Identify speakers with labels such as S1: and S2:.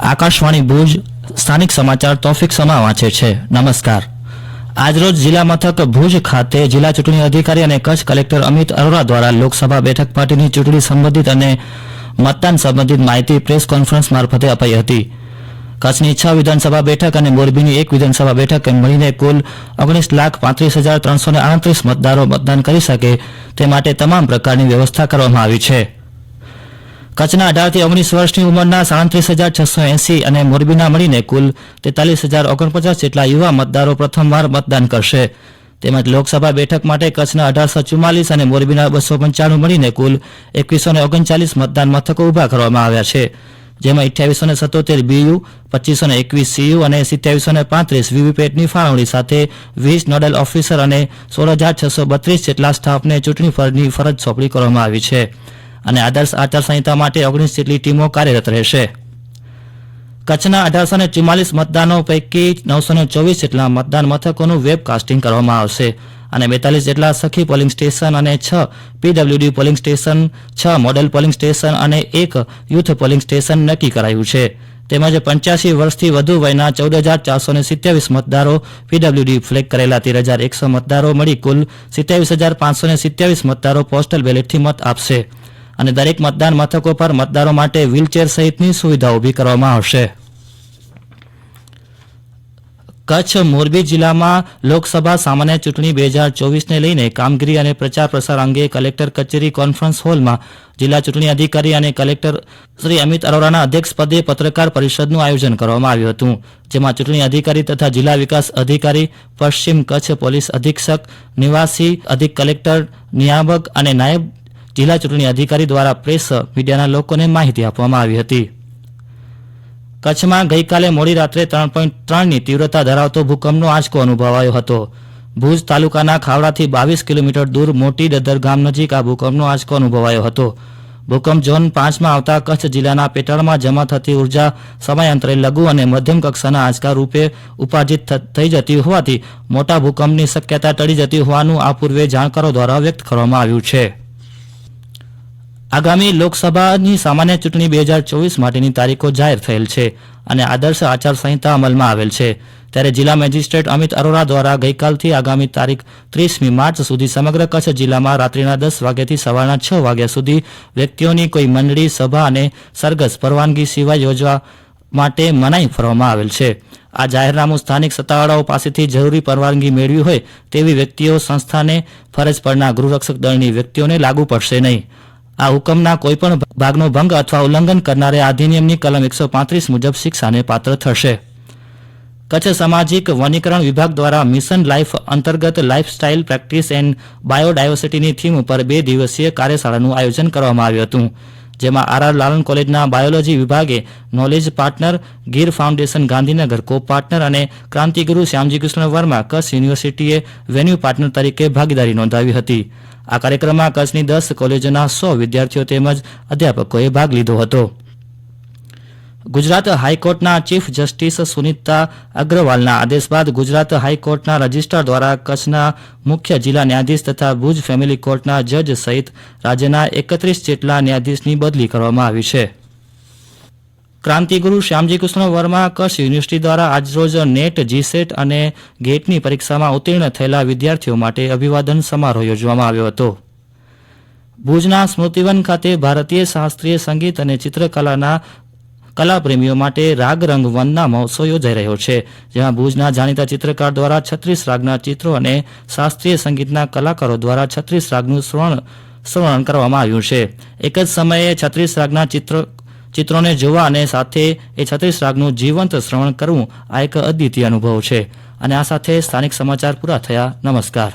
S1: આકાશવાણી ભુજ સ્થાનિક સમાચાર તોફિક સમા વાંચે છે. નમસ્કાર. આજરોજ જિલ્લા મથક ભુજ ખાતે જિલ્લા ચૂંટણી અધિકારી અને કચ્છ કલેક્ટર અમિત અરોરા દ્વારા લોકસભા બેઠક માટેની ચૂંટણી સંબંધિત અને મતદાન સંબંધિત માહિતી પ્રેસ કોન્ફરન્સ મારફતે અપાઈ હતી. કચ્છની 6 વિધાનસભા બેઠક અને મોરબીની 1 વિધાનસભા બેઠક એમ મળીને કુલ 19,35,338 મતદારો મતદાન કરી શકે તે માટે તમામ પ્રકારની વ્યવસ્થા કરવામાં આવી છે. કચ્છના 18 થી 19 વર્ષની ઉંમરના 37,680 અને મોરબીના મળીને કુલ 43,049 જેટલા યુવા મતદારો પ્રથમવાર મતદાન કરશે. તેમજ લોકસભા બેઠક માટે કચ્છના 1844 અને મોરબીના 295 મળીને કુલ 2139 મતદાન મથકો ઊભા કરવામાં આવ્યા છે. જેમાં 2877 બીયુ, 2521 સીયુ અને 2735 વીવીપેટની ફાળવણી સાથે 20 નોડલ ઓફિસર અને 16,632 જેટલા સ્ટાફને ચૂંટણી ફળની ફરજ સોંપણી કરવામાં આવી છે. અને આદર્શ આચારસંહિતા માટે 19 જેટલી ટીમો કાર્યરત રહેશે. કચ્છના 1844 મતદાનો પૈકી 924 જેટલા મતદાન મથકોનું વેબકાસ્ટિંગ કરવામાં આવશે અને 42 જેટલા સખી પોલિંગ સ્ટેશન અને 6 PWD polling station, 6 model polling station અને 1 યુથ પોલિંગ સ્ટેશન નક્કી કરાયું છે. તેમજ 85 વર્ષથી વધુ વયના 14,427 મતદારો પીડબ્લ્યુડી ફ્લેગ કરેલા 13,100 મતદારો મળી કુલ 27,527 મતદારો પોસ્ટલ બેલેટથી મત આપશે અને દરેક મતદાન મથકો પર મતદારો માટે વ્હીલચેર સહિતની સુવિધા ઊભી કરવામાં આવશે. કચ્છ મોરબી જિલ્લામાં લોકસભા સામાન્ય ચૂંટણી 2024ને લઈને કામગીરી અને પ્રચાર પ્રસાર અંગે કલેક્ટર કચેરી કોન્ફરન્સ હોલમાં જિલ્લા ચૂંટણી અધિકારી અને કલેક્ટર શ્રી અમિત અરોરાના અધ્યક્ષપદે પત્રકાર પરિષદનું આયોજન કરવામાં આવ્યું હતું. જેમાં ચૂંટણી અધિકારી તથા જિલ્લા વિકાસ અધિકારી, પશ્ચિમ કચ્છ પોલીસ અધિક્ષક, નિવાસી અધિક કલેક્ટર, નિયામક અને નાયબ જિલ્લા ચૂંટણી અધિકારી દ્વારા પ્રેસ મીડિયાના લોકોને માહિતી આપવામાં આવી હતી. કચ્છમાં ગઈકાલે મોડી રાત્રે 3.3ની તીવ્રતા ધરાવતો ભૂકંપનો આંચકો અનુભવાયો હતો. ભુજ તાલુકાના ખાવડાથી 22 કિલોમીટર દૂર મોટી ડદર ગામ નજીક આ ભૂકંપનો આંચકો અનુભવાયો હતો. ભૂકંપ ઝોન 5માં આવતા કચ્છ જિલ્લાના પેટાળમાં જમા થતી ઉર્જા સમયાંતરે લઘુ અને મધ્યમ કક્ષાના આંચકા રૂપે ઉપાર્જિત થઈ જતી હોવાથી મોટા ભૂકંપની શક્યતા ટળી જતી હોવાનું આ પૂર્વે જાણકારો દ્વારા વ્યક્ત કરવામાં આવ્યું છે. આગામી લોકસભાની સામાન્ય ચૂંટણી 2024 માટેની તારીખો જાહેર થયેલ છે અને આદર્શ આચારસંહિતા અમલમાં આવેલ છે. ત્યારે જિલ્લા મેજિસ્ટ્રેટ અમિત અરોરા દ્વારા ગઈકાલથી આગામી તારીખ 30મી માર્ચ સુધી સમગ્ર કચ્છ જિલ્લામાં રાત્રિના 10 વાગ્યાથી સવારના 6 વાગ્યા સુધી વ્યક્તિઓની કોઈ મંડળી, સભા અને સરઘસ પરવાનગી સિવાય યોજવા માટે મનાઈ ફરવામાં આવેલ છે. આ જાહેરનામું સ્થાનિક સત્તાવાળાઓ પાસેથી જરૂરી પરવાનગી મેળવી હોય તેવી વ્યક્તિઓ, સંસ્થાને, ફરજ પરના ગૃહરક્ષક દળની વ્યક્તિઓને લાગુ પડશે નહીં. આ હુકમના કોઈપણ ભાગનો ભંગ અથવા ઉલ્લંઘન કરનારે આ અધિનિયમની કલમ 135 મુજબ શિક્ષાને પાત્ર થશે. કચ્છ સામાજિક વનીકરણ વિભાગ દ્વારા મિશન લાઇફ અંતર્ગત લાઇફસ્ટાઇલ પ્રેક્ટિસ એન્ડ બાયોડાયવર્સિટીની થીમ ઉપર 2 દિવસીય કાર્યશાળાનું આયોજન કરવામાં આવ્યું હતું. જેમાં આર લાલન કોલેજના બાયોલોજી વિભાગે knowledge partner, Gir foundation Gandhinagar કો પાર્ટનર અને ક્રાંતિગુરુ શ્યામજી કૃષ્ણ વર્મા કચ્છ યુનિવર્સિટીએ વેન્યુ પાર્ટનર તરીકે ભાગીદારી નોંધાવી હતી. આ કાર્યક્રમમાં કચ્છની 10 કોલેજોના 100 વિદ્યાર્થીઓ તેમજ અધ્યાપકોએ ભાગ લીધો હતો. ગુજરાત હાઈકોર્ટના ચીફ જસ્ટિસ સુનિતા અગ્રવાલના આદેશ બાદ ગુજરાત હાઈકોર્ટના રજિસ્ટ્રાર દ્વારા કચ્છના મુખ્ય જિલ્લા ન્યાયાધીશ તથા ભુજ ફેમિલી કોર્ટના જજ સહિત રાજ્યના 31 જેટલા ન્યાયાધીશની બદલી કરવામાં આવી છે. ક્રાંતિગુરુ શ્યામજી કૃષ્ણ વર્મા કચ્છ યુનિવર્સિટી દ્વારા આજરોજ નેટ, જીસેટ અને ગેટની પરીક્ષામાં ઉત્તીર્ણ થયેલા વિદ્યાર્થીઓ માટે અભિવાદન સમારોહ યોજવામાં આવ્યો હતો. ભુજના સ્મૃતિવન ખાતે ભારતીય શાસ્ત્રીય સંગીત અને ચિત્રકલાના કલાપ્રેમીઓ માટે રાગ રંગ વનના મહોત્સવ યોજાઈ રહ્યો છે. જેમાં ભુજના જાણીતા ચિત્રકાર દ્વારા 36 રાગના ચિત્રો અને શાસ્ત્રીય સંગીતના કલાકારો દ્વારા 36 રાગનું શ્રવણ કરવામાં આવ્યું છે. એક જ સમયે 36 રાગના ચિત્રોને જોવા અને સાથે એ 36 રાગનું જીવંત શ્રવણ કરવું આ એક અદ્વિતીય અનુભવ છે. અને આ સાથે સ્થાનિક સમાચાર પૂરા થયા. નમસ્કાર.